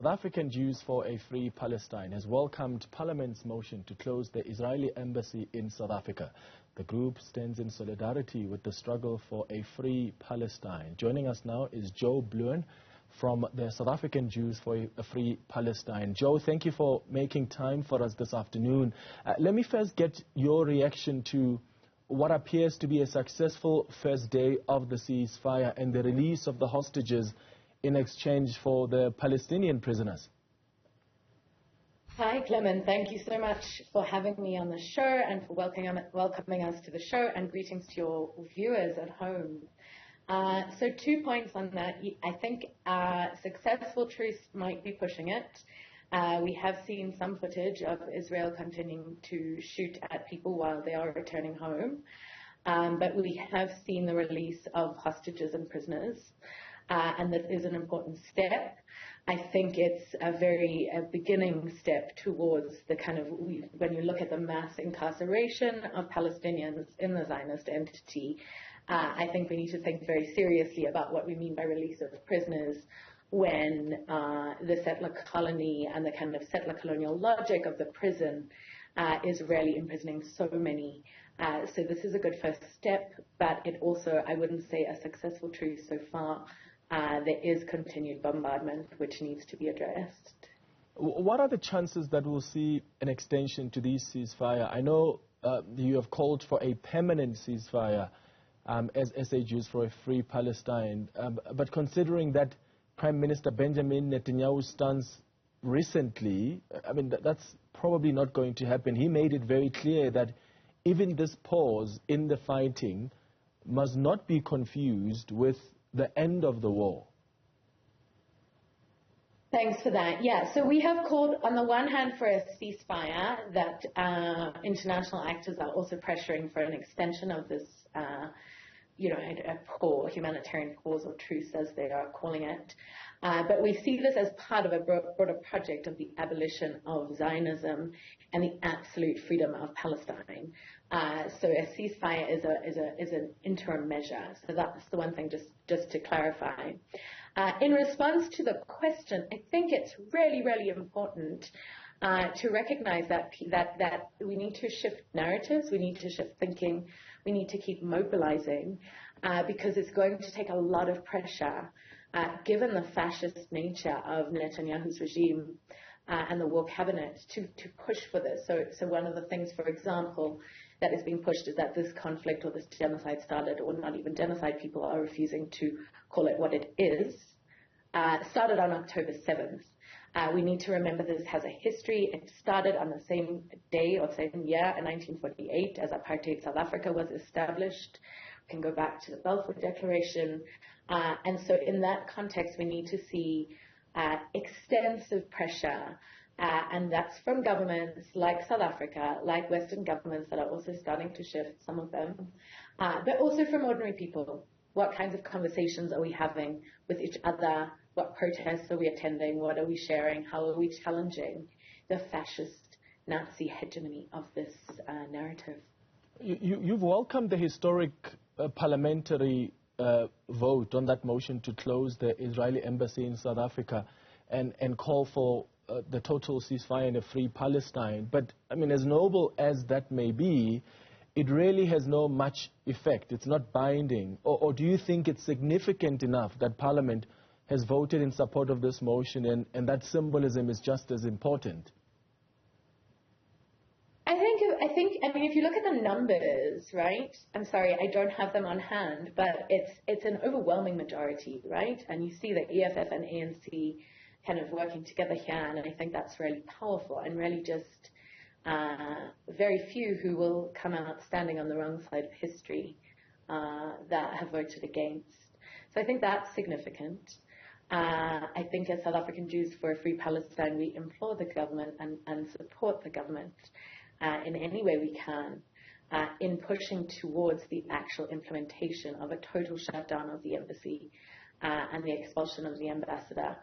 South African Jews for a Free Palestine has welcomed Parliament's motion to close the Israeli embassy in South Africa. The group stands in solidarity with the struggle for a free Palestine. Joining us now is Joe Bluen from the South African Jews for a Free Palestine. Joe, thank you for making time for us this afternoon. Let me first get your reaction to what appears to be a successful first day of the ceasefire and the release of the hostages in exchange for the Palestinian prisoners. Hi, Clement. Thank you so much for having me on the show and for welcoming us to the show, and greetings to your viewers at home. So 2 points on that. I think successful truce might be pushing it. We have seen some footage of Israel continuing to shoot at people while they are returning home. But we have seen the release of hostages and prisoners. And that is an important step. I think it's a beginning step towards the kind of, when you look at the mass incarceration of Palestinians in the Zionist entity, I think we need to think very seriously about what we mean by release of prisoners when the settler colony and the kind of settler colonial logic of the prison is really imprisoning so many. So this is a good first step, but it also, I wouldn't say a successful truce so far. There is continued bombardment, which needs to be addressed. What are the chances that we'll see an extension to this ceasefire? I know you have called for a permanent ceasefire as SA Jews for a Free Palestine, but considering that Prime Minister Benjamin Netanyahu's stance recently, I mean, that's probably not going to happen. He made it very clear that even this pause in the fighting must not be confused with the end of the war. Thanks for that. Yeah, so we have called, on the one hand, for a ceasefire, that international actors are also pressuring for an extension of this, a humanitarian pause or truce, as they are calling it. But we see this as part of a broader project of the abolition of Zionism and the absolute freedom of Palestine. So a ceasefire is an interim measure. So that's the one thing just to clarify. In response to the question, I think it's really, really important to recognize that we need to shift narratives, we need to shift thinking, we need to keep mobilizing, because it's going to take a lot of pressure, given the fascist nature of Netanyahu's regime and the war cabinet, to push for this. So one of the things, for example, that is being pushed is that this conflict or this genocide started, or not even genocide, people are refusing to call it what it is, started on October 7th. We need to remember this has a history. It started on the same day or same year in 1948 as apartheid South Africa was established. We can go back to the Balfour Declaration. And so in that context, we need to see extensive pressure, and that's from governments like South Africa, like Western governments that are also starting to shift, some of them, but also from ordinary people. What kinds of conversations are we having with each other? What protests are we attending? What are we sharing? How are we challenging the fascist Nazi hegemony of this narrative? You've welcomed the historic parliamentary vote on that motion to close the Israeli embassy in South Africa and call for the total ceasefire and a free Palestine. But, I mean, as noble as that may be, it really has no much effect. It's not binding. Or do you think it's significant enough that Parliament has voted in support of this motion and that symbolism is just as important? I mean, if you look at the numbers, right? I'm sorry, I don't have them on hand, but it's an overwhelming majority, right? And you see the EFF and ANC kind of working together here, and I think that's really powerful and really just very few who will come out standing on the wrong side of history that have voted against. So I think that's significant. I think as South African Jews for a Free Palestine, we implore the government and support the government in any way we can in pushing towards the actual implementation of a total shutdown of the embassy and the expulsion of the ambassador.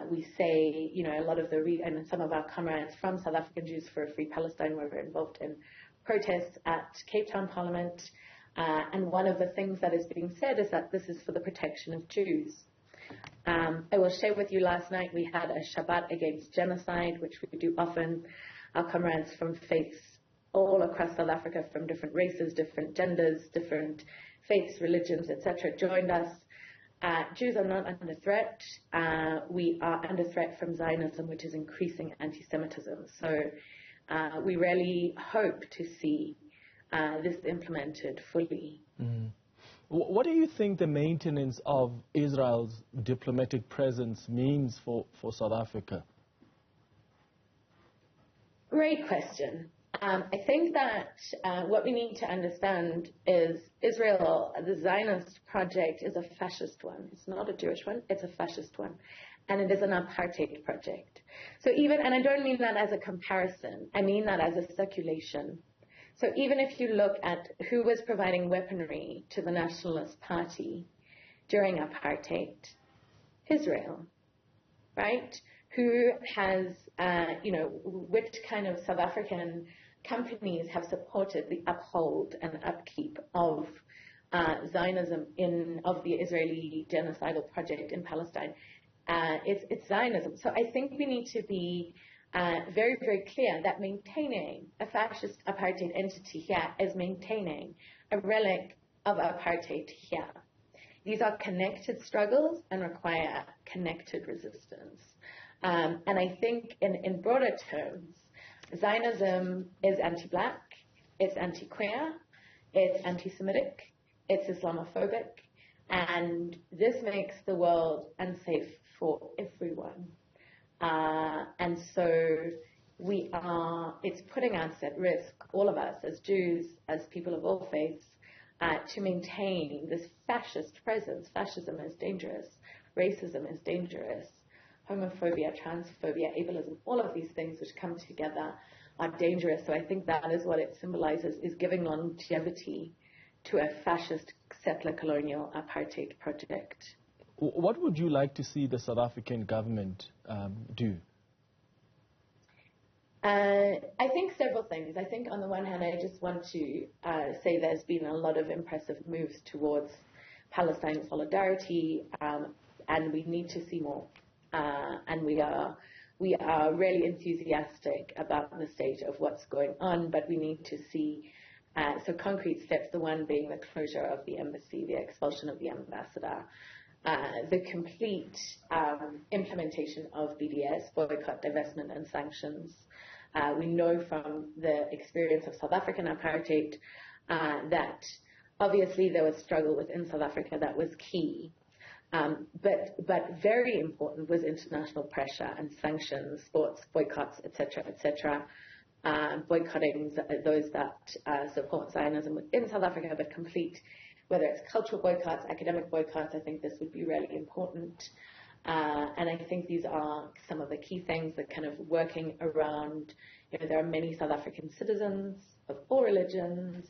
We say, a lot of and some of our comrades from South African Jews for a Free Palestine were involved in protests at Cape Town Parliament, and one of the things that is being said is that this is for the protection of Jews. I will share with you, last night we had a Shabbat against genocide, which we do often. Our comrades from faiths all across South Africa, from different races, different genders, different faiths, religions, etc., joined us. Jews are not under threat. We are under threat from Zionism, which is increasing anti-Semitism. So we really hope to see this implemented fully. Mm. What do you think the maintenance of Israel's diplomatic presence means for South Africa? Great question. I think that what we need to understand is Israel, the Zionist project, is a fascist one. It's not a Jewish one, it's a fascist one. And it is an apartheid project. So even, and I don't mean that as a comparison, I mean that as a circulation. So even if you look at who was providing weaponry to the Nationalist Party during apartheid, Israel, right? Who has, which kind of South African companies have supported the uphold and upkeep of Zionism of the Israeli genocidal project in Palestine? It's Zionism. So I think we need to be very, very clear that maintaining a fascist apartheid entity here is maintaining a relic of apartheid here. These are connected struggles and require connected resistance. And I think in broader terms, Zionism is anti-black, it's anti-queer, it's anti-Semitic, it's Islamophobic, and this makes the world unsafe for everyone. And so it's putting us at risk, all of us as Jews, as people of all faiths, to maintain this fascist presence. Fascism is dangerous, racism is dangerous, homophobia, transphobia, ableism, all of these things which come together are dangerous. So I think that is what it symbolizes, is giving longevity to a fascist settler colonial apartheid project. What would you like to see the South African government do? I think several things. I think on the one hand, I just want to say there's been a lot of impressive moves towards Palestine solidarity, and we need to see more. And we are really enthusiastic about the state of what's going on, but we need to see so concrete steps, the one being the closure of the embassy, the expulsion of the ambassador, the complete implementation of BDS, boycott, divestment, and sanctions. We know from the experience of South African apartheid that obviously there was struggle within South Africa that was key. But very important was international pressure and sanctions, sports boycotts, etc., boycotting those that support Zionism within South Africa, but complete, whether it's cultural boycotts, academic boycotts. I think this would be really important. And I think these are some of the key things that kind of working around, there are many South African citizens of all religions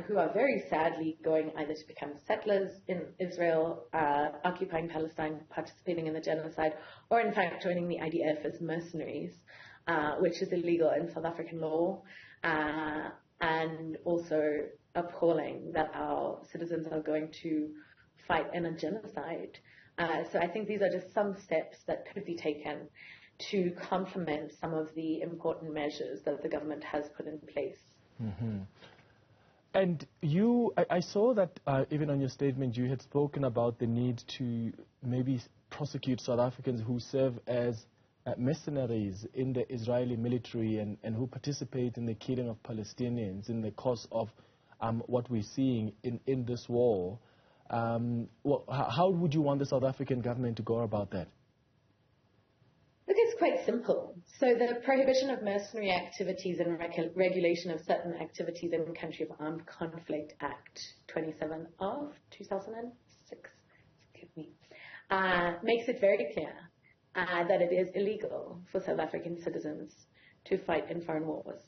who are very sadly going either to become settlers in Israel, occupying Palestine, participating in the genocide, or in fact joining the IDF as mercenaries, which is illegal in South African law, and also appalling that our citizens are going to fight in a genocide. So I think these are just some steps that could be taken to complement some of the important measures that the government has put in place. Mm-hmm. And I saw that even on your statement, you had spoken about the need to maybe prosecute South Africans who serve as mercenaries in the Israeli military and who participate in the killing of Palestinians in the course of what we're seeing in this war. How would you want the South African government to go about that? Look, it's quite simple. So the Prohibition of Mercenary Activities and Regulation of Certain Activities in Country of Armed Conflict Act 27 of 2006, makes it very clear that it is illegal for South African citizens to fight in foreign wars.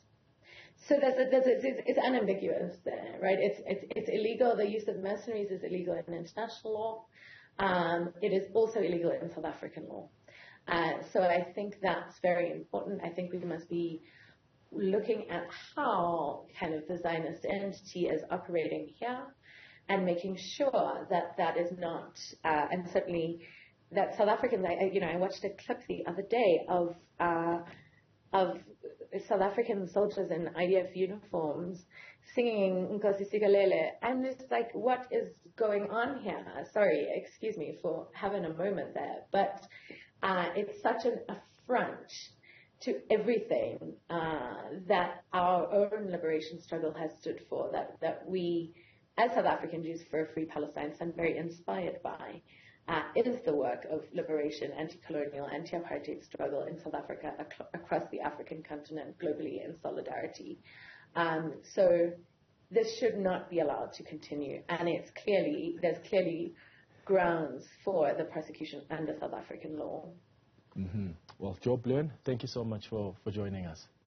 So it's unambiguous there, right? It's illegal. The use of mercenaries is illegal in international law. It is also illegal in South African law. So I think that's very important. I think we must be looking at how kind of the Zionist entity is operating here and making sure that that is not, and certainly that South Africans, I watched a clip the other day of South African soldiers in IDF uniforms singing Nkosi Sikelel'. I'm just like, what is going on here? Sorry, excuse me for having a moment there, but it's such an affront to everything that our own liberation struggle has stood for, that we, as South African Jews for a Free Palestine, I'm very inspired by. It is the work of liberation, anti-colonial, anti-apartheid struggle in South Africa, across the African continent, globally in solidarity. So this should not be allowed to continue, and there's clearly grounds for the prosecution under South African law. Well, Joe Bluen, thank you so much for joining us.